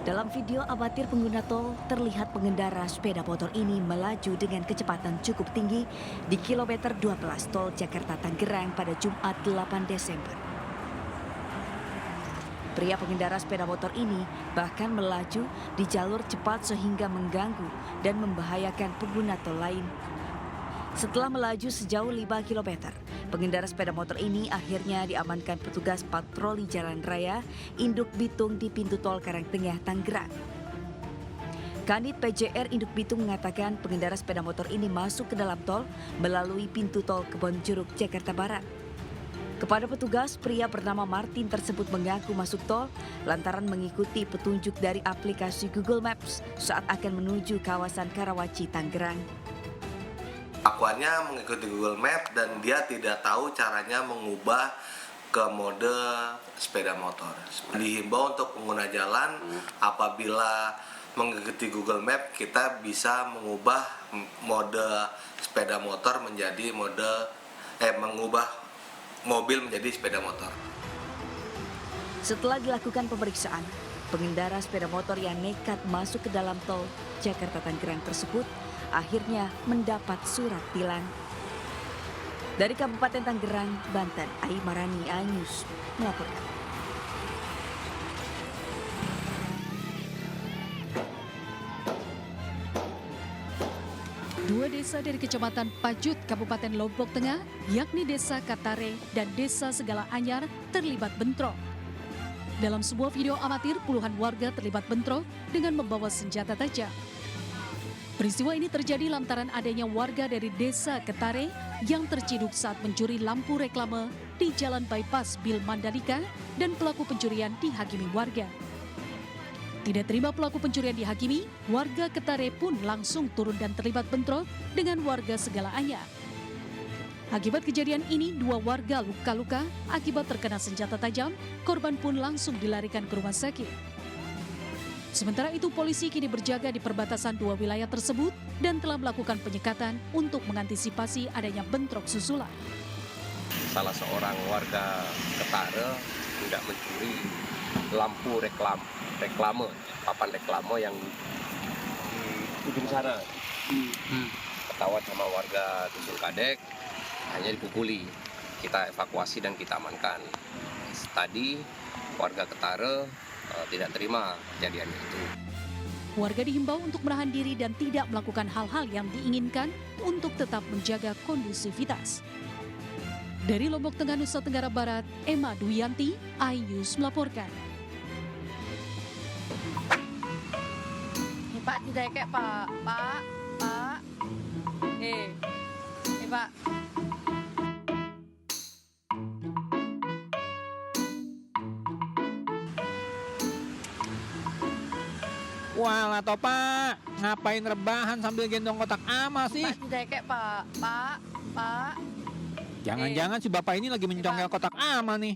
Dalam video amatir pengguna tol, terlihat pengendara sepeda motor ini melaju dengan kecepatan cukup tinggi di kilometer 12 tol Jakarta-Tangerang pada Jumat 8 Desember. Pria pengendara sepeda motor ini bahkan melaju di jalur cepat sehingga mengganggu dan membahayakan pengguna tol lain. Setelah melaju sejauh 5 km, pengendara sepeda motor ini akhirnya diamankan petugas patroli jalan raya Induk Bitung di pintu tol Karangtengah, Tangerang. Kanit PJR Induk Bitung mengatakan pengendara sepeda motor ini masuk ke dalam tol melalui pintu tol Kebonjeruk, Jakarta Barat. Kepada petugas, pria bernama Martin tersebut mengaku masuk tol lantaran mengikuti petunjuk dari aplikasi Google Maps saat akan menuju kawasan Karawaci, Tangerang. Akuannya mengikuti Google Map dan dia tidak tahu caranya mengubah ke mode sepeda motor. Dihimbau untuk pengguna jalan apabila mengikuti Google Map kita bisa mengubah mode sepeda motor menjadi mengubah mobil menjadi sepeda motor. Setelah dilakukan pemeriksaan, pengendara sepeda motor yang nekat masuk ke dalam tol Jakarta-Tangerang tersebut akhirnya mendapat surat tilang. Dari Kabupaten Tangerang, Banten, Aimarani Anyus melaporkan. Dua desa dari Kecamatan Pajut, Kabupaten Lombok Tengah, yakni Desa Katare dan Desa Segala Anyar, terlibat bentrok. Dalam sebuah video amatir, puluhan warga terlibat bentrok dengan membawa senjata tajam. Peristiwa ini terjadi lantaran adanya warga dari Desa Ketare yang terciduk saat mencuri lampu reklame di Jalan Bypass Bil Mandalika dan pelaku pencurian dihakimi warga. Tidak terima pelaku pencurian dihakimi, warga Ketare pun langsung turun dan terlibat bentrok dengan warga Segala Anyar. Akibat kejadian ini, dua warga luka-luka akibat terkena senjata tajam, korban pun langsung dilarikan ke rumah sakit. Sementara itu, polisi kini berjaga di perbatasan dua wilayah tersebut dan telah melakukan penyekatan untuk mengantisipasi adanya bentrok susulan. Salah seorang warga Ketare tidak mencuri lampu reklame, papan reklame yang di ujung sana. Ketahuan sama warga Dusun Kadek, hanya dipukuli. Kita evakuasi dan kita amankan. Tadi warga Ketare tidak terima kejadian itu. Warga dihimbau untuk menahan diri dan tidak melakukan hal-hal yang diinginkan untuk tetap menjaga kondusivitas. Dari Lombok Tengah, Nusa Tenggara Barat, Emma Duyanti, iNews melaporkan. Ini Pak, tidak kayak Pak. Ini Pak. Walah toh Pak, ngapain rebahan sambil gendong kotak amal sih? Pak, tidak kayak Pak. Jangan-jangan si bapak ini lagi mencongkel kotak amal nih.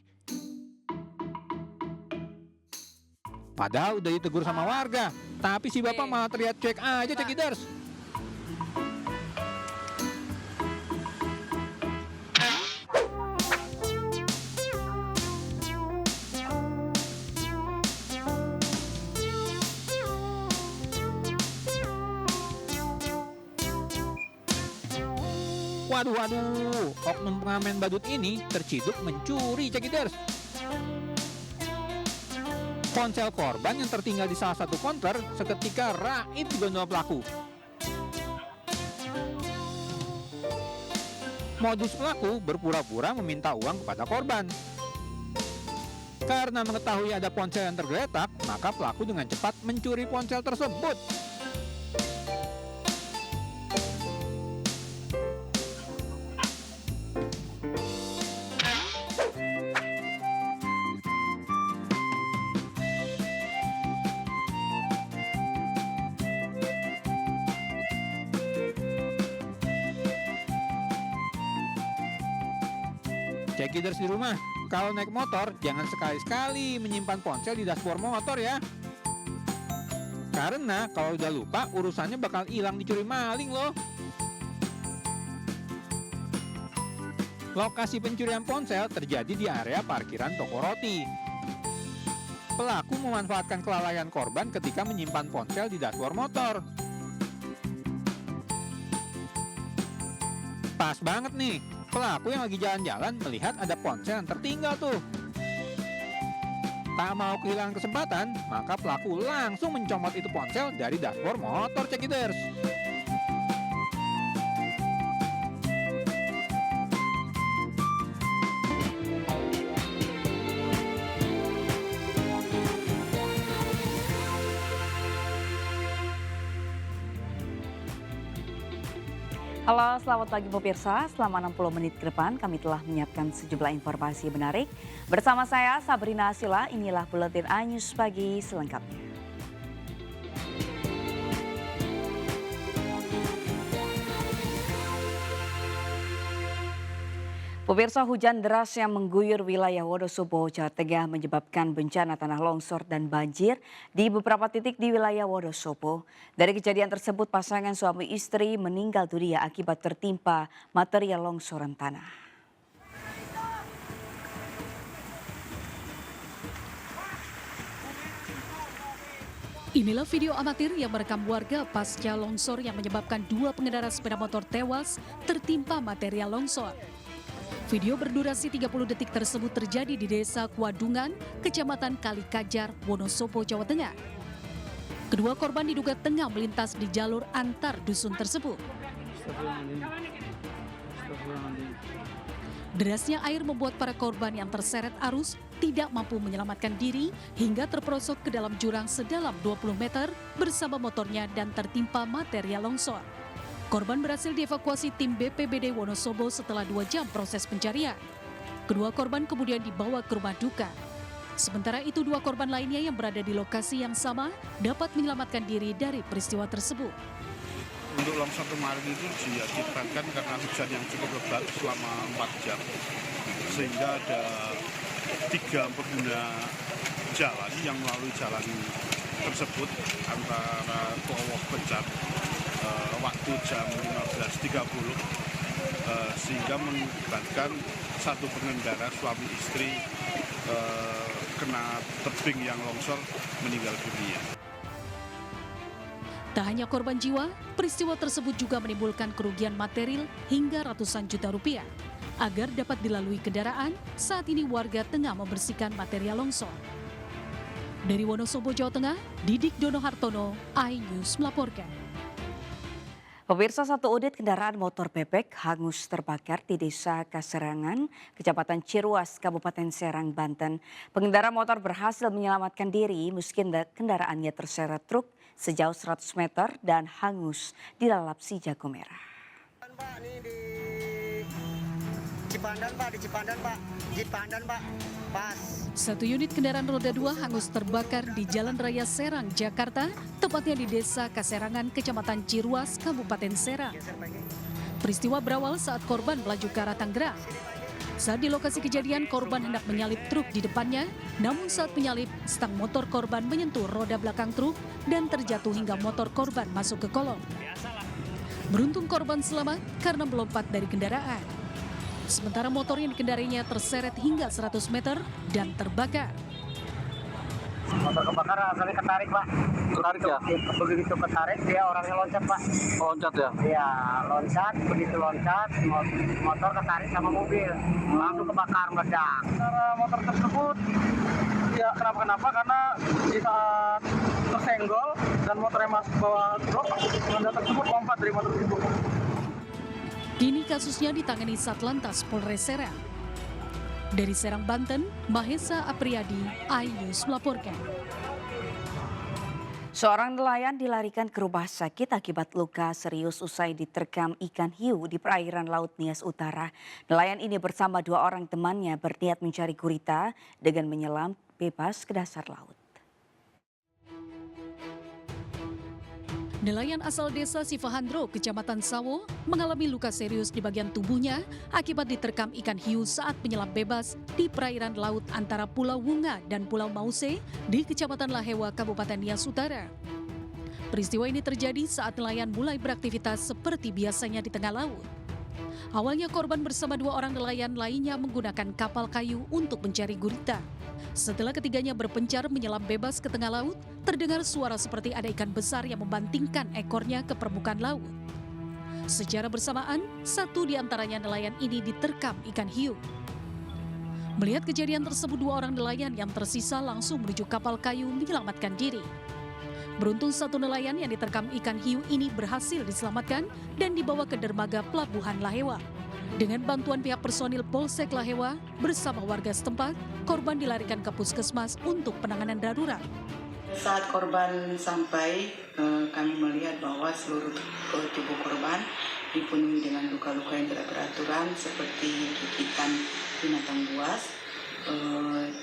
Padahal udah ditegur sama warga, tapi si bapak malah teriak cuek aja cekiders. Waduh, oknum pengamen badut ini terciduk mencuri cekiders. Ponsel korban yang tertinggal di salah satu konter seketika raib digondol pelaku. Modus pelaku berpura-pura meminta uang kepada korban. Karena mengetahui ada ponsel yang tergeletak, maka pelaku dengan cepat mencuri ponsel tersebut. Cekiders di rumah, kalau naik motor jangan sekali-sekali menyimpan ponsel di dashboard motor ya. Karena kalau udah lupa urusannya bakal hilang dicuri maling loh. Lokasi pencurian ponsel terjadi di area parkiran toko roti. Pelaku memanfaatkan kelalaian korban ketika menyimpan ponsel di dashboard motor. Pas banget nih, pelaku yang lagi jalan-jalan melihat ada ponsel yang tertinggal tuh. Tak mau kehilangan kesempatan, maka pelaku langsung mencomot itu ponsel dari dashboard motor Cekiders. Halo, selamat pagi pemirsa. Selama 60 menit ke depan kami telah menyiapkan sejumlah informasi menarik. Bersama saya Sabrina Asila, inilah Buletin A-News Pagi selengkapnya. Pemirsa, hujan deras yang mengguyur wilayah Wonosobo, Jawa Tengah menyebabkan bencana tanah longsor dan banjir di beberapa titik di wilayah Wonosobo. Dari kejadian tersebut, pasangan suami istri meninggal dunia akibat tertimpa material longsoran tanah. Inilah video amatir yang merekam warga pasca longsor yang menyebabkan 2 pengendara sepeda motor tewas tertimpa material longsor. Video berdurasi 30 detik tersebut terjadi di Desa Kuadungan, Kecamatan Kalikajar, Wonosobo, Jawa Tengah. Kedua korban diduga tengah melintas di jalur antar dusun tersebut. Derasnya air membuat para korban yang terseret arus tidak mampu menyelamatkan diri hingga terperosok ke dalam jurang sedalam 20 meter bersama motornya dan tertimpa material longsor. Korban berhasil dievakuasi tim BPBD Wonosobo setelah 2 jam proses pencarian. Kedua korban kemudian dibawa ke rumah duka. Sementara itu 2 korban lainnya yang berada di lokasi yang sama dapat menyelamatkan diri dari peristiwa tersebut. Untuk longsor kemarin itu diakibatkan karena hujan yang cukup lebat selama 4 jam. Sehingga ada 3 pengguna jalan yang melalui jalan tersebut antara Towok Pecat waktu jam 15.30 sehingga mengakibatkan 1 pengendara suami istri kena tebing yang longsor meninggal dunia. Tak hanya korban jiwa, peristiwa tersebut juga menimbulkan kerugian material hingga ratusan juta rupiah. Agar dapat dilalui kendaraan, saat ini warga tengah membersihkan material longsor. Dari Wonosobo, Jawa Tengah, Didik Dono Hartono, iNews melaporkan. Pemirsa, 1 unit kendaraan motor bebek hangus terbakar di Desa Kaserangan, Kecamatan Ciruas, Kabupaten Serang, Banten. Pengendara motor berhasil menyelamatkan diri meski kendaraannya terseret truk sejauh 100 meter dan hangus dilalap si jago merah. Pak, ini di Cipandan, Pak, di Cipandan, Pak, pas. 1 unit kendaraan roda 2 hangus terbakar di Jalan Raya Serang, Jakarta, tepatnya di Desa Kaserangan, Kecamatan Ciruas, Kabupaten Serang. Peristiwa berawal saat korban melaju ke arah Tangerang. Saat di lokasi kejadian, korban hendak menyalip truk di depannya, namun saat menyalip, stang motor korban menyentuh roda belakang truk dan terjatuh hingga motor korban masuk ke kolong. Beruntung korban selamat karena melompat dari kendaraan. Sementara motor yang dikendarainya terseret hingga 100 meter dan terbakar. Motor kebakar asalnya ketarik, Pak. Ketarik ya? Begitu ketarik, dia orangnya loncat, Pak. Loncat ya? Iya, loncat. Begitu loncat, motor ketarik sama mobil. Langsung kebakar, meledak. Cara motor tersebut, ya kenapa? Karena di saat tersenggol dan motornya masuk ke bawah truk, benda tersebut lompat dari motor tersebut. Kini kasusnya ditangani Satlantas Polres Serang. Dari Serang, Banten, Mahesa Apriyadi, iNews melaporkan. Seorang nelayan dilarikan ke rumah sakit akibat luka serius usai diterkam ikan hiu di perairan Laut Nias Utara. Nelayan ini bersama 2 orang temannya berniat mencari gurita dengan menyelam bebas ke dasar laut. Nelayan asal desa Sifahandro, Kecamatan Sawo, mengalami luka serius di bagian tubuhnya akibat diterkam ikan hiu saat menyelam bebas di perairan laut antara Pulau Wunga dan Pulau Mause di Kecamatan Lahewa, Kabupaten Nias Utara. Peristiwa ini terjadi saat nelayan mulai beraktivitas seperti biasanya di tengah laut. Awalnya korban bersama 2 orang nelayan lainnya menggunakan kapal kayu untuk mencari gurita. Setelah ketiganya berpencar menyelam bebas ke tengah laut, terdengar suara seperti ada ikan besar yang membantingkan ekornya ke permukaan laut. Secara bersamaan, satu di antaranya nelayan ini diterkam ikan hiu. Melihat kejadian tersebut, 2 orang nelayan yang tersisa langsung menuju kapal kayu menyelamatkan diri. Beruntung satu nelayan yang diterkam ikan hiu ini berhasil diselamatkan dan dibawa ke dermaga pelabuhan Lahewa. Dengan bantuan pihak personil Polsek Lahewa bersama warga setempat, korban dilarikan ke puskesmas untuk penanganan darurat. Saat korban sampai, kami melihat bahwa seluruh tubuh korban dipenuhi dengan luka-luka yang tidak beraturan seperti gigitan binatang buas,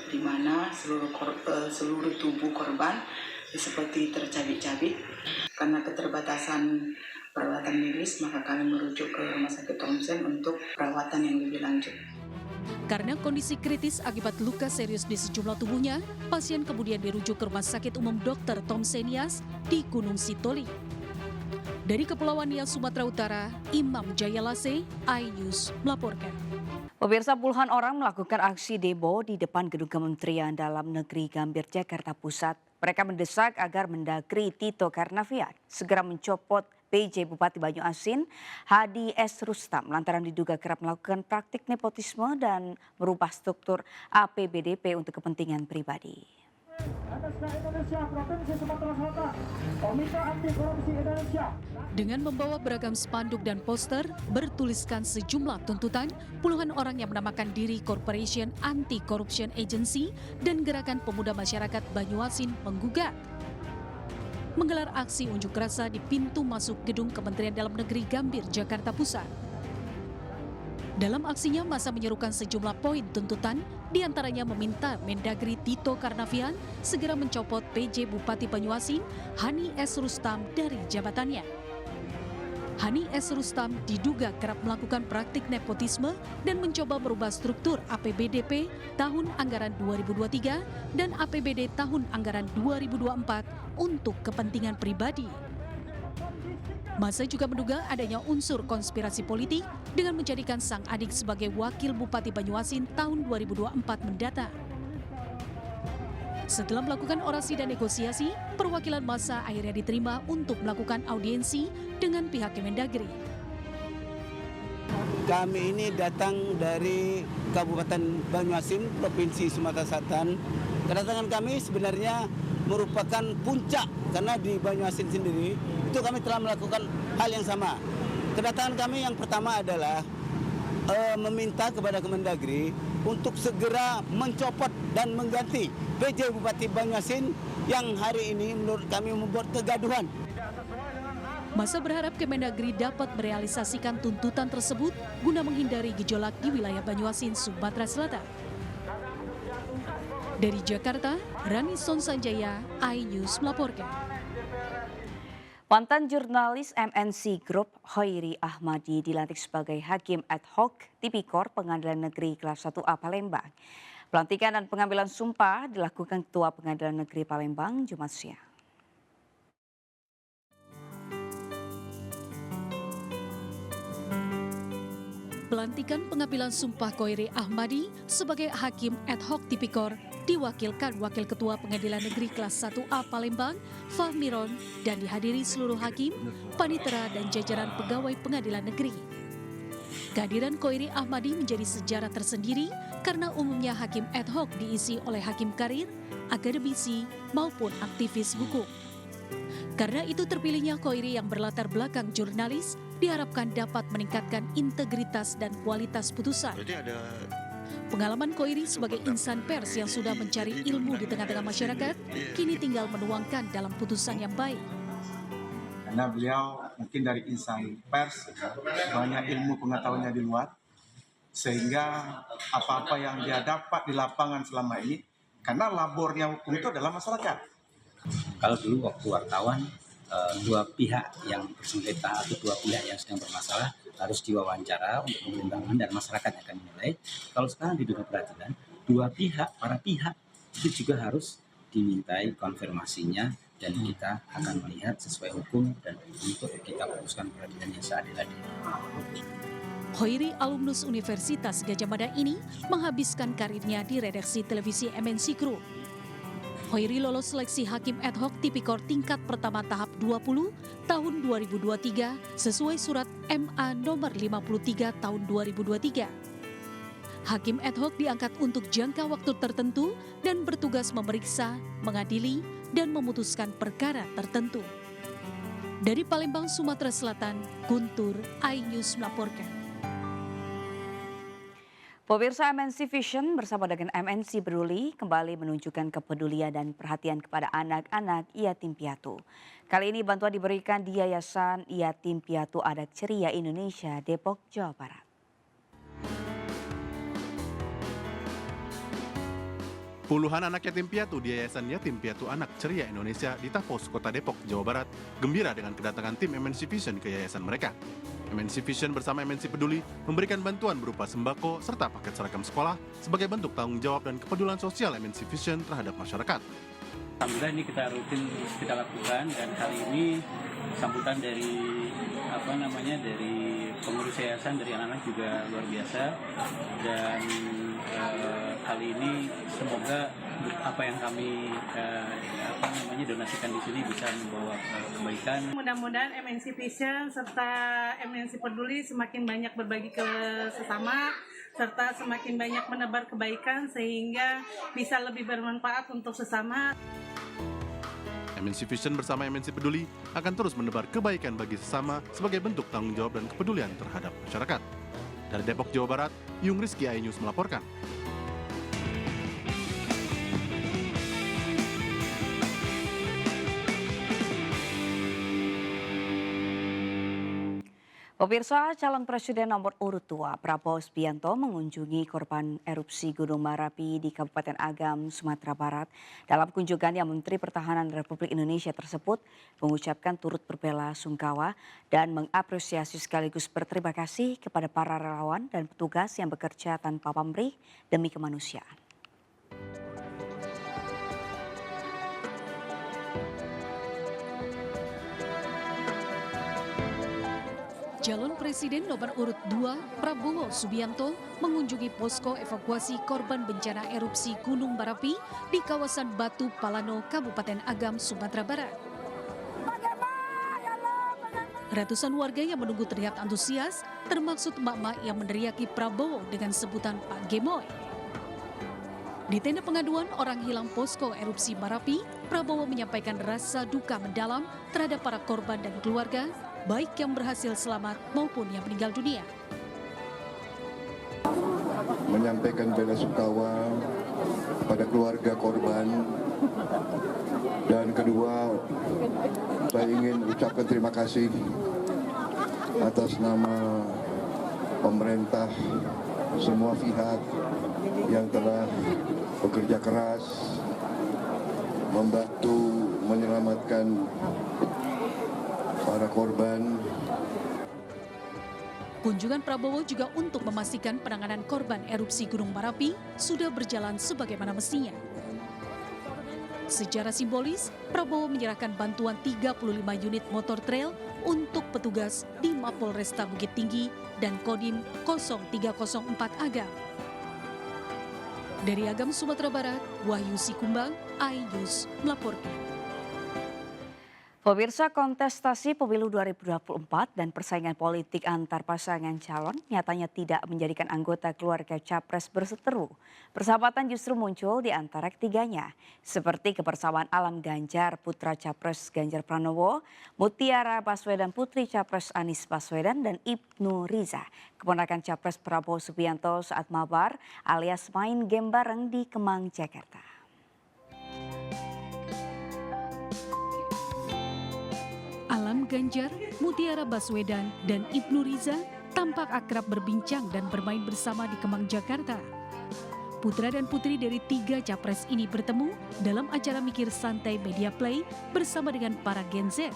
di mana seluruh tubuh korban seperti tercabik-cabik. Karena keterbatasan perawatan medis, maka kami merujuk ke Rumah Sakit Thompson untuk perawatan yang lebih lanjut. Karena kondisi kritis akibat luka serius di sejumlah tubuhnya, pasien kemudian dirujuk ke Rumah Sakit Umum Dr. Thomsenias di Gunung Sitoli. Dari Kepulauan Nias, Sumatera Utara, Imam Jayalase, iNews melaporkan. Pemirsa, puluhan orang melakukan aksi demo di depan Gedung Kementerian Dalam Negeri Gambir, Jakarta Pusat. Mereka mendesak agar Mendagri Tito Karnavian segera mencopot PJ Bupati Banyuasin Hadi S. Rustam lantaran diduga kerap melakukan praktik nepotisme dan merubah struktur APBDP untuk kepentingan pribadi. Dengan membawa beragam spanduk dan poster bertuliskan sejumlah tuntutan, puluhan orang yang menamakan diri Corporation Anti-Corruption Agency dan Gerakan Pemuda Masyarakat Banyuasin menggugat. Menggelar aksi unjuk rasa di pintu masuk Gedung Kementerian Dalam Negeri Gambir, Jakarta Pusat. Dalam aksinya, massa menyerukan sejumlah poin tuntutan, diantaranya meminta Mendagri Tito Karnavian segera mencopot PJ Bupati Banyuasin Hani S. Rustam dari jabatannya. Hani S. Rustam diduga kerap melakukan praktik nepotisme dan mencoba merubah struktur APBDP tahun anggaran 2023 dan APBD tahun anggaran 2024 untuk kepentingan pribadi. Massa juga menduga adanya unsur konspirasi politik dengan menjadikan sang adik sebagai wakil Bupati Banyuasin tahun 2024 mendatang. Setelah melakukan orasi dan negosiasi, perwakilan massa akhirnya diterima untuk melakukan audiensi dengan pihak Kemendagri. Kami ini datang dari Kabupaten Banyuasin, Provinsi Sumatera Selatan. Kedatangan kami sebenarnya merupakan puncak karena di Banyuasin sendiri itu kami telah melakukan hal yang sama. Kedatangan kami yang pertama adalah meminta kepada Kemendagri untuk segera mencopot dan mengganti PJ Bupati Banyuasin yang hari ini menurut kami membuat kegaduhan. Massa berharap Kemendagri dapat merealisasikan tuntutan tersebut guna menghindari gejolak di wilayah Banyuasin, Sumatera Selatan. Dari Jakarta, Rani Sonsanjaya, iNews melaporkan. Mantan jurnalis MNC Group Hoiri Ahmadi dilantik sebagai Hakim Ad Hoc Tipikor Pengadilan Negeri Kelas 1A Palembang. Pelantikan dan pengambilan sumpah dilakukan Ketua Pengadilan Negeri Palembang Jumat siang. Pelantikan pengambilan sumpah Hoiri Ahmadi sebagai Hakim Ad Hoc Tipikor diwakilkan Wakil Ketua Pengadilan Negeri Kelas 1A Palembang, Fahmiron, dan dihadiri seluruh hakim, panitera, dan jajaran pegawai pengadilan negeri. Kehadiran Hoiri Ahmadi menjadi sejarah tersendiri karena umumnya hakim ad hoc diisi oleh hakim karir, akademisi, maupun aktivis hukum. Karena itu terpilihnya Hoiri yang berlatar belakang jurnalis diharapkan dapat meningkatkan integritas dan kualitas putusan. Pengalaman Hoiri sebagai insan pers yang sudah mencari ilmu di tengah-tengah masyarakat, kini tinggal menuangkan dalam putusan yang baik. Karena beliau mungkin dari insan pers, banyak ilmu pengetahuannya di luar, sehingga apa-apa yang dia dapat di lapangan selama ini, karena labornya hukum itu adalah masyarakat. Kalau dulu waktu wartawan, dua pihak yang bersengketa atau dua pihak yang sedang bermasalah harus diwawancara untuk pemerintahan dan masyarakat yang akan menilai. Kalau sekarang di dunia peradilan, dua pihak, para pihak itu juga harus dimintai konfirmasinya dan kita akan melihat sesuai hukum dan untuk kita putuskan peradilan yang seadil-adilnya. Hoiri, alumnus Universitas Gadjah Mada ini menghabiskan karirnya di redaksi televisi MNC Group. Hoiri lolos seleksi hakim ad hoc tipikor tingkat pertama tahap 20 tahun 2023 sesuai surat MA nomor 53 tahun 2023. Hakim ad hoc diangkat untuk jangka waktu tertentu dan bertugas memeriksa, mengadili, dan memutuskan perkara tertentu. Dari Palembang, Sumatera Selatan, Guntur, iNews melaporkan. Pemirsa, MNC Vision bersama dengan MNC Peduli kembali menunjukkan kepedulian dan perhatian kepada anak-anak yatim piatu. Kali ini bantuan diberikan di Yayasan Yatim Piatu Anak Ceria Indonesia, Depok, Jawa Barat. Puluhan anak yatim piatu di Yayasan Yatim Piatu Anak Ceria Indonesia di Tapos, Kota Depok, Jawa Barat, gembira dengan kedatangan tim MNC Vision ke yayasan mereka. MNC Vision bersama MNC Peduli memberikan bantuan berupa sembako serta paket seragam sekolah sebagai bentuk tanggung jawab dan kepedulian sosial MNC Vision terhadap masyarakat. Alhamdulillah ini kita rutin kita lakukan, dan kali ini sambutan dari dari pengurus yayasan, dari anak-anak juga luar biasa, dan kali ini semoga apa yang kami donasikan di sini bisa membawa kebaikan. Mudah-mudahan MNC Vision serta MNC Peduli semakin banyak berbagi ke sesama, serta semakin banyak menebar kebaikan sehingga bisa lebih bermanfaat untuk sesama. MNC Vision bersama MNC Peduli akan terus menebar kebaikan bagi sesama sebagai bentuk tanggung jawab dan kepedulian terhadap masyarakat. Dari Depok, Jawa Barat, Yung Rizky, iNews melaporkan. Pemirsa, calon presiden nomor urut 2 Prabowo Subianto mengunjungi korban erupsi Gunung Merapi di Kabupaten Agam, Sumatera Barat. Dalam kunjungannya, Menteri Pertahanan Republik Indonesia tersebut mengucapkan turut berbela sungkawa dan mengapresiasi sekaligus berterima kasih kepada para relawan dan petugas yang bekerja tanpa pamrih demi kemanusiaan. Calon Presiden nomor urut 2 Prabowo Subianto mengunjungi posko evakuasi korban bencana erupsi Gunung Merapi di kawasan Batu Palano, Kabupaten Agam, Sumatera Barat. Ratusan warga yang menunggu terlihat antusias, termaksud emak-emak yang meneriaki Prabowo dengan sebutan Pak Gemoy. Di tenda pengaduan orang hilang posko erupsi Merapi, Prabowo menyampaikan rasa duka mendalam terhadap para korban dan keluarga, baik yang berhasil selamat maupun yang meninggal dunia. Menyampaikan bela sungkawa pada keluarga korban, dan kedua, saya ingin ucapkan terima kasih atas nama pemerintah, semua pihak yang telah bekerja keras membantu menyelamatkan para korban. Kunjungan Prabowo juga untuk memastikan penanganan korban erupsi Gunung Merapi sudah berjalan sebagaimana mestinya. Secara simbolis, Prabowo menyerahkan bantuan 35 unit motor trail untuk petugas di Mapolresta Bukit Tinggi dan Kodim 0304 Agam. Dari Agam, Sumatera Barat, Wahyu Sikumbang, iNews melaporkan. Pemirsa, kontestasi pemilu 2024 dan persaingan politik antar pasangan calon nyatanya tidak menjadikan anggota keluarga capres berseteru. Persahabatan justru muncul di antara ketiganya, seperti kebersamaan Alam Ganjar putra capres Ganjar Pranowo, Mutiara Baswedan putri capres Anies Baswedan, dan Ibnu Riza, keponakan capres Prabowo Subianto saat mabar alias main game bareng di Kemang, Jakarta. Alam Ganjar, Mutiara Baswedan, dan Ibnu Riza tampak akrab berbincang dan bermain bersama di Kemang, Jakarta. Putra dan putri dari 3 capres ini bertemu dalam acara Mikir Santai Media Play bersama dengan para Gen Z.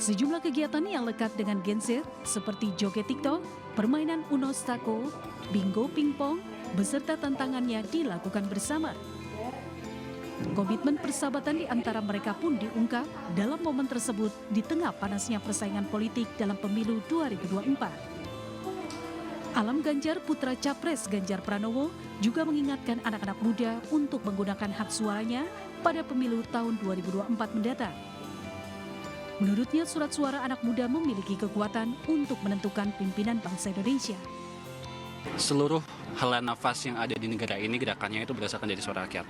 Sejumlah kegiatan yang lekat dengan Gen Z seperti joget TikTok, permainan Uno Stako, bingo pingpong, beserta tantangannya dilakukan bersama. Komitmen persahabatan di antara mereka pun diungkap dalam momen tersebut di tengah panasnya persaingan politik dalam pemilu 2024. Alam Ganjar, putra Capres Ganjar Pranowo, juga mengingatkan anak-anak muda untuk menggunakan hak suaranya pada pemilu tahun 2024 mendatang. Menurutnya, surat suara anak muda memiliki kekuatan untuk menentukan pimpinan bangsa Indonesia. Seluruh helaan nafas yang ada di negara ini gerakannya itu berdasarkan dari suara rakyat.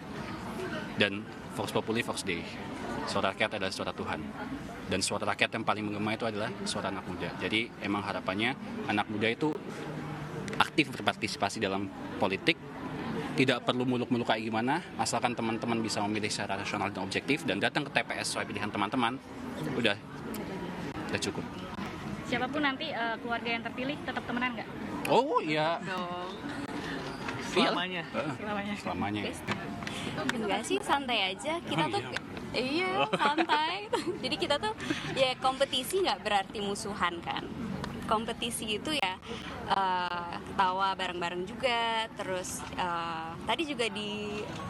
Dan Vox Populi, Vox Dei. Suara rakyat adalah suara Tuhan. Dan suara rakyat yang paling menggema itu adalah suara anak muda. Jadi emang harapannya anak muda itu aktif berpartisipasi dalam politik, tidak perlu muluk-muluk kayak gimana, asalkan teman-teman bisa memilih secara rasional dan objektif dan datang ke TPS sesuai pilihan teman-teman, udah cukup. Siapapun nanti keluarga yang terpilih tetap temenan nggak? Oh iya. Selamanya. Selamanya. Enggak sih, santai aja. Kita tuh iya santai. Jadi kita tuh ya kompetisi nggak berarti musuhan kan. Kompetisi itu ya ketawa bareng-bareng juga, terus tadi juga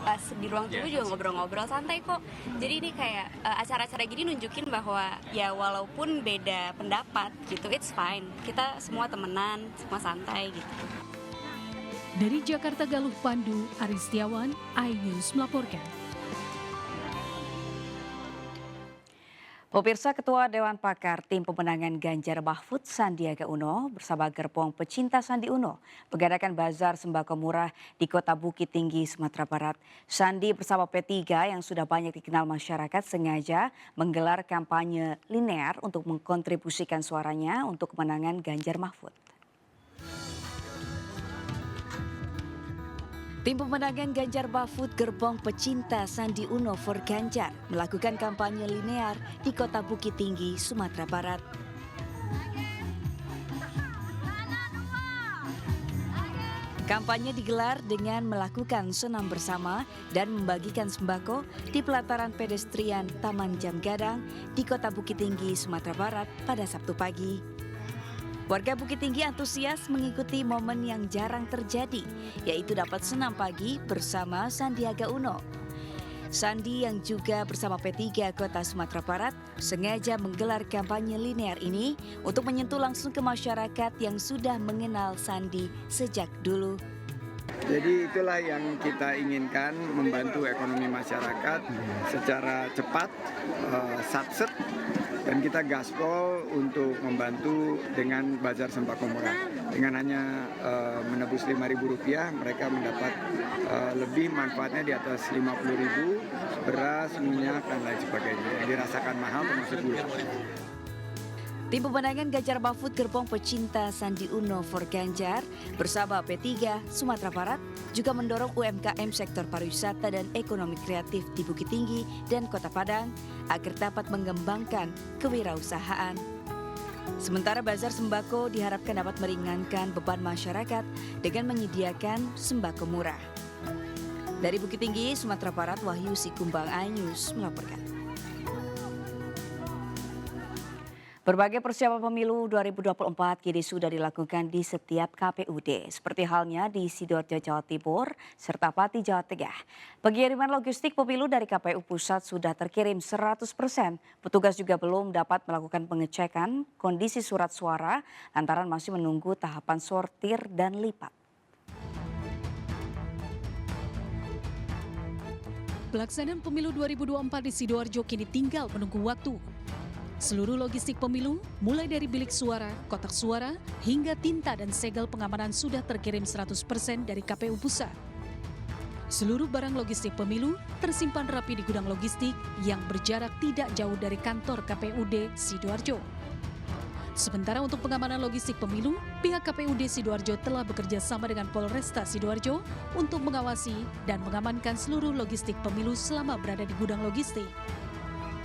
pas di ruang tunggu juga ngobrol-ngobrol santai kok. Jadi ini kayak acara-acara gini nunjukin bahwa ya walaupun beda pendapat gitu, it's fine. Kita semua temenan, semua santai gitu. Dari Jakarta Galuh Pandu, Aris Setiawan, iNews melaporkan. Pemirsa, Ketua Dewan Pakar Tim Pemenangan Ganjar Mahfud Sandiaga Uno bersama gerbong pecinta Sandi Uno mengadakan bazar sembako murah di Kota Bukit Tinggi, Sumatera Barat. Sandi bersama P3 yang sudah banyak dikenal masyarakat sengaja menggelar kampanye linear untuk mengkontribusikan suaranya untuk kemenangan Ganjar Mahfud. Tim pemenangan Ganjar Mahfud gerbong pecinta Sandi Uno for Ganjar melakukan kampanye linear di Kota Bukit Tinggi, Sumatera Barat. Kampanye digelar dengan melakukan senam bersama dan membagikan sembako di pelataran pedestrian Taman Jam Gadang di Kota Bukit Tinggi, Sumatera Barat pada Sabtu pagi. Warga Bukit Tinggi antusias mengikuti momen yang jarang terjadi, yaitu dapat senam pagi bersama Sandiaga Uno. Sandi yang juga bersama P3 Kota Sumatera Barat sengaja menggelar kampanye linear ini untuk menyentuh langsung ke masyarakat yang sudah mengenal Sandi sejak dulu. Jadi itulah yang kita inginkan, membantu ekonomi masyarakat secara cepat, satset, dan kita gaspol untuk membantu dengan bazar sembako murah. Dengan hanya menebus Rp5.000, mereka mendapat lebih manfaatnya di atas Rp50.000, beras, minyak, dan lain sebagainya. Yang dirasakan mahal termasuk gula. Tim pemenangan Ganjar Mahfud gerbong pecinta Sandi Uno for Ganjar bersama P3 Sumatera Barat juga mendorong UMKM sektor pariwisata dan ekonomi kreatif di Bukit Tinggi dan Kota Padang agar dapat mengembangkan kewirausahaan. Sementara bazar sembako diharapkan dapat meringankan beban masyarakat dengan menyediakan sembako murah. Dari Bukit Tinggi, Sumatera Barat, Wahyu Sikumbang, iNews melaporkan. Berbagai persiapan pemilu 2024 kini sudah dilakukan di setiap KPUD, seperti halnya di Sidoarjo, Jawa Timur, serta Pati, Jawa Tengah. Pengiriman logistik pemilu dari KPU Pusat sudah terkirim 100%. Petugas juga belum dapat melakukan pengecekan kondisi surat suara lantaran masih menunggu tahapan sortir dan lipat. Pelaksanaan pemilu 2024 di Sidoarjo kini tinggal menunggu waktu. Seluruh logistik pemilu, mulai dari bilik suara, kotak suara, hingga tinta dan segel pengamanan sudah terkirim 100% dari KPU Pusat. Seluruh barang logistik pemilu tersimpan rapi di gudang logistik yang berjarak tidak jauh dari kantor KPUD Sidoarjo. Sementara untuk pengamanan logistik pemilu, pihak KPUD Sidoarjo telah bekerja sama dengan Polresta Sidoarjo untuk mengawasi dan mengamankan seluruh logistik pemilu selama berada di gudang logistik.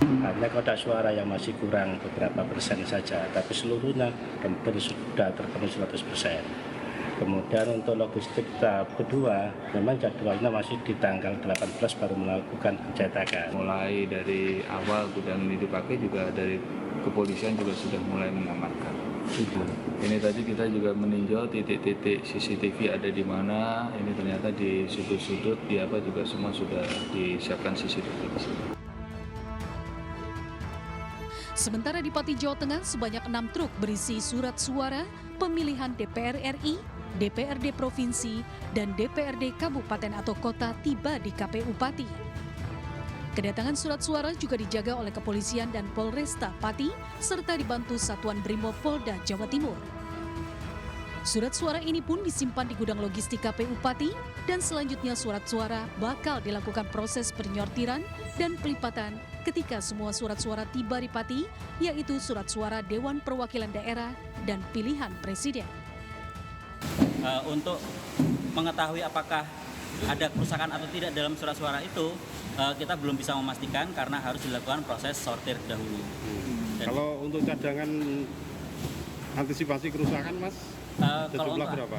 Hanya kotak suara yang masih kurang beberapa persen saja, tapi seluruhnya hampir sudah terpenuhi 100%. Kemudian untuk logistik tahap kedua, memang jadwalnya masih di tanggal 18 baru melakukan pencetakan. Mulai dari awal gudang ini dipakai juga dari kepolisian juga sudah mulai mengamankan. Ini tadi kita juga meninjau titik-titik CCTV ada di mana. Ini ternyata di sudut-sudut di apa juga semua sudah disiapkan CCTV di sini. Sementara di Pati, Jawa Tengah, sebanyak 6 truk berisi surat suara pemilihan DPR RI DPRD Provinsi, dan DPRD Kabupaten atau Kota tiba di KPU Pati. Kedatangan surat suara juga dijaga oleh kepolisian dan Polresta Pati, serta dibantu Satuan Brimob Polda Jawa Timur. Surat suara ini pun disimpan di gudang logistik KPU Pati, dan selanjutnya surat suara bakal dilakukan proses penyortiran dan pelipatan ketika semua surat suara tiba di Pati, yaitu surat suara Dewan Perwakilan Daerah dan pilihan Presiden. Untuk mengetahui apakah ada kerusakan atau tidak dalam surat suara itu, kita belum bisa memastikan karena harus dilakukan proses sortir dahulu. Kalau untuk cadangan antisipasi kerusakan, Mas, jumlah berapa?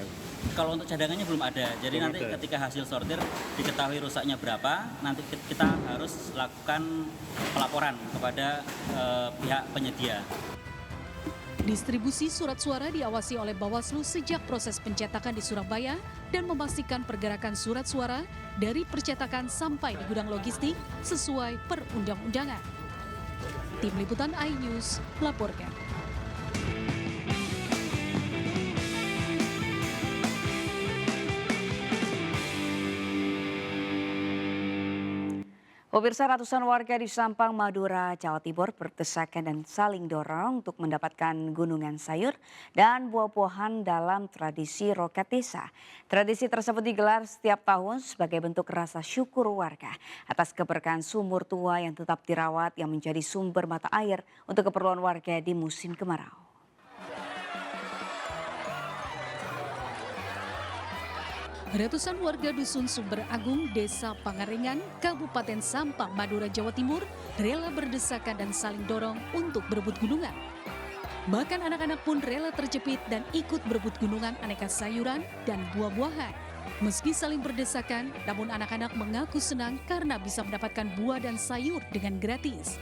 Kalau untuk cadangannya belum ada, jadi nanti ketika hasil sortir diketahui rusaknya berapa, nanti kita harus lakukan pelaporan kepada pihak penyedia. Distribusi surat suara diawasi oleh Bawaslu sejak proses pencetakan di Surabaya dan memastikan pergerakan surat suara dari percetakan sampai di gudang logistik sesuai perundang-undangan. Tim Liputan iNews melaporkan. Pemirsa, ratusan warga di Sampang, Madura, Jawa Timur berdesakan dan saling dorong untuk mendapatkan gunungan sayur dan buah-buahan dalam tradisi rokat desa. Tradisi tersebut digelar setiap tahun sebagai bentuk rasa syukur warga atas keberkahan sumur tua yang tetap dirawat yang menjadi sumber mata air untuk keperluan warga di musim kemarau. Ratusan warga Dusun Sumber Agung, Desa Pangaringan, Kabupaten Sampang, Madura, Jawa Timur rela berdesakan dan saling dorong untuk berebut gunungan. Bahkan anak-anak pun rela terjepit dan ikut berebut gunungan aneka sayuran dan buah-buahan. Meski saling berdesakan, namun anak-anak mengaku senang karena bisa mendapatkan buah dan sayur dengan gratis.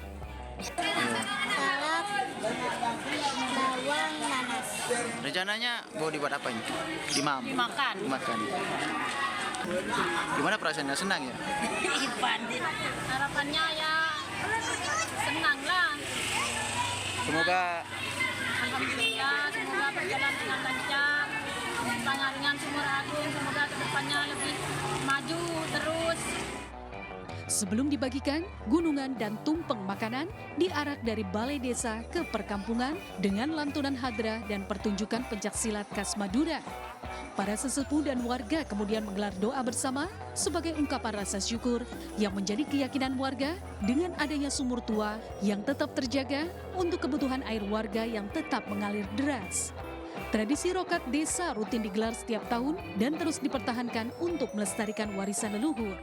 Salad, bawang, nanas. Rencananya mau dibuat apa ini? Dimakan. Gimana perasaannya, senang ya? Harapannya ya senang lah. Semoga Alhamdulillah, semoga berjalan dengan lancar. Pangaringan Sumur Agung, semoga kedepannya lebih maju terus. Sebelum dibagikan, gunungan dan tumpeng makanan diarak dari balai desa ke perkampungan dengan lantunan hadra dan pertunjukan pencaksilat khas Madura. Para sesepuh dan warga kemudian menggelar doa bersama sebagai ungkapan rasa syukur yang menjadi keyakinan warga dengan adanya sumur tua yang tetap terjaga untuk kebutuhan air warga yang tetap mengalir deras. Tradisi rokat desa rutin digelar setiap tahun dan terus dipertahankan untuk melestarikan warisan leluhur.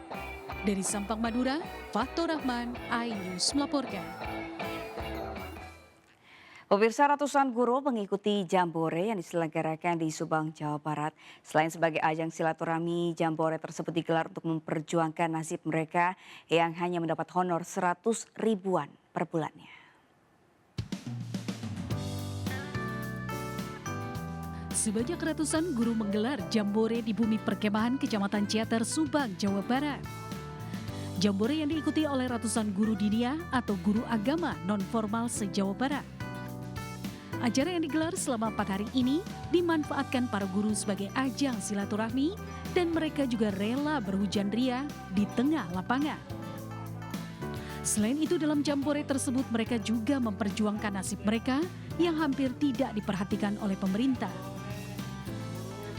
Dari Sampang, Madura, Fathur Rahman, iNews melaporkan. Pemirsa, ratusan guru mengikuti Jambore yang diselenggarakan di Subang, Jawa Barat. Selain sebagai ajang silaturahmi, Jambore tersebut digelar untuk memperjuangkan nasib mereka yang hanya mendapat honor 100 ribuan per bulannya. Sebanyak ratusan guru menggelar Jambore di bumi perkemahan Kecamatan Ciater, Subang, Jawa Barat. Jambore yang diikuti oleh ratusan guru diniyah atau guru agama non-formal se-Jawa Barat. Acara yang digelar selama 4 hari ini dimanfaatkan para guru sebagai ajang silaturahmi dan mereka juga rela berhujan ria di tengah lapangan. Selain itu, dalam Jambore tersebut mereka juga memperjuangkan nasib mereka yang hampir tidak diperhatikan oleh pemerintah.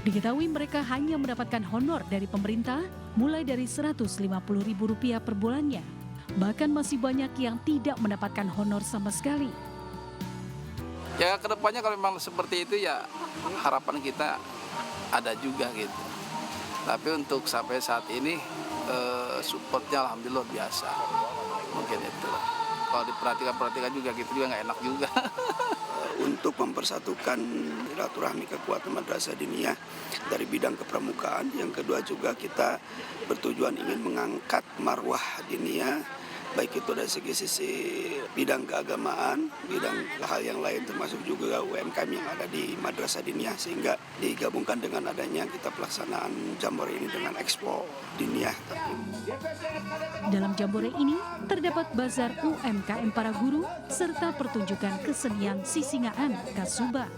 Diketahui mereka hanya mendapatkan honor dari pemerintah mulai dari Rp150.000 per bulannya. Bahkan masih banyak yang tidak mendapatkan honor sama sekali. Ya kedepannya kalau memang seperti itu ya harapan kita ada juga gitu. Tapi untuk sampai saat ini supportnya alhamdulillah biasa. Mungkin itu. Kalau diperhatikan juga gitu juga nggak enak juga. Untuk mempersatukan silaturahmi kekuatan madrasah diniyah dari bidang kepramukaan. Yang kedua juga kita bertujuan ingin mengangkat marwah diniyah, baik itu dari sisi bidang keagamaan, bidang hal yang lain termasuk juga UMKM yang ada di madrasah diniyah, sehingga digabungkan dengan adanya kita pelaksanaan Jambore ini dengan Expo Diniyah. Dalam Jambore ini terdapat bazar UMKM para guru serta pertunjukan kesenian sisingaan khas Subang.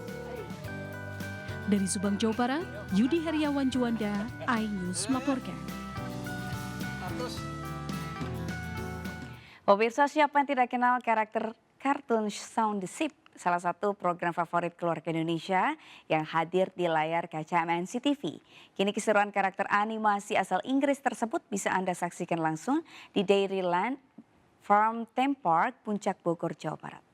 Dari Subang, Jawa Barat, Yudi Heriawan Juanda, iNews melaporkan. Pemirsa, siapa yang tidak kenal karakter kartun Shaun the Sheep, salah satu program favorit keluarga Indonesia yang hadir di layar kaca MNC TV. Kini keseruan karakter animasi asal Inggris tersebut bisa Anda saksikan langsung di Dairyland Farm Theme Park, Puncak Bogor, Jawa Barat.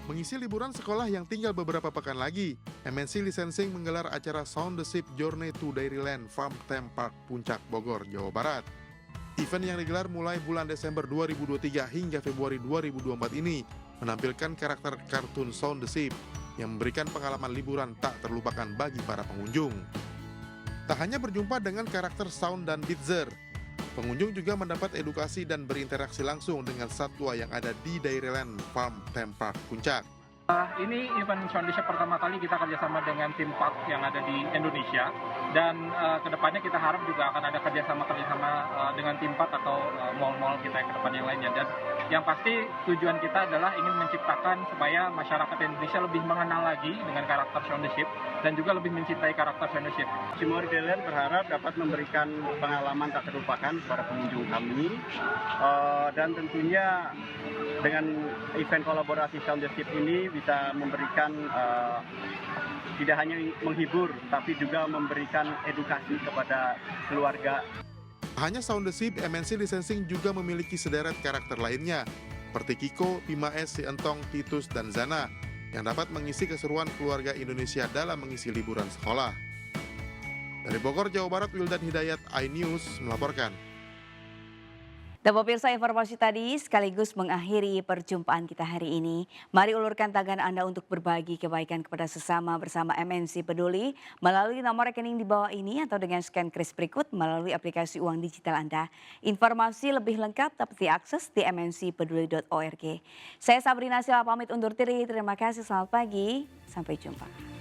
Mengisi liburan sekolah yang tinggal beberapa pekan lagi, MNC Licensing menggelar acara Shaun the Sheep Journey to Dairyland Farm Theme Park Puncak Bogor, Jawa Barat. Event yang digelar mulai bulan Desember 2023 hingga Februari 2024 ini menampilkan karakter kartun Shaun the Sheep yang memberikan pengalaman liburan tak terlupakan bagi para pengunjung. Tak hanya berjumpa dengan karakter Shaun dan Bitzer, pengunjung juga mendapat edukasi dan berinteraksi langsung dengan satwa yang ada di Dairyland Farm Theme Park Puncak. Ini event Shaun the Sheep pertama kali kita kerjasama dengan theme park yang ada di Indonesia, dan kedepannya kita harap juga akan ada kerjasama dengan theme park atau mall-mall kita ke depan yang lainnya. Dan yang pasti tujuan kita adalah ingin menciptakan supaya masyarakat Indonesia lebih mengenal lagi dengan karakter Shaun the Sheep dan juga lebih mencintai karakter Shaun the Sheep. Cimory Dairyland berharap dapat memberikan pengalaman tak terlupakan para pengunjung kami, dan tentunya dengan event kolaborasi Shaun the Sheep ini bisa memberikan tidak hanya menghibur, tapi juga memberikan edukasi kepada keluarga. Hanya Shaun the Sheep, MNC Licensing juga memiliki sederet karakter lainnya, seperti Kiko, Bima S, Si Entong, Titus, dan Zana, yang dapat mengisi keseruan keluarga Indonesia dalam mengisi liburan sekolah. Dari Bogor, Jawa Barat, Wildan Hidayat, iNews melaporkan. Dan pemirsa, informasi tadi sekaligus mengakhiri perjumpaan kita hari ini. Mari ulurkan tangan Anda untuk berbagi kebaikan kepada sesama bersama MNC Peduli melalui nomor rekening di bawah ini atau dengan scan kris berikut melalui aplikasi uang digital Anda. Informasi lebih lengkap dapat diakses di mncpeduli.org. Saya Sabrina Sila pamit undur diri. Terima kasih, selamat pagi, sampai jumpa.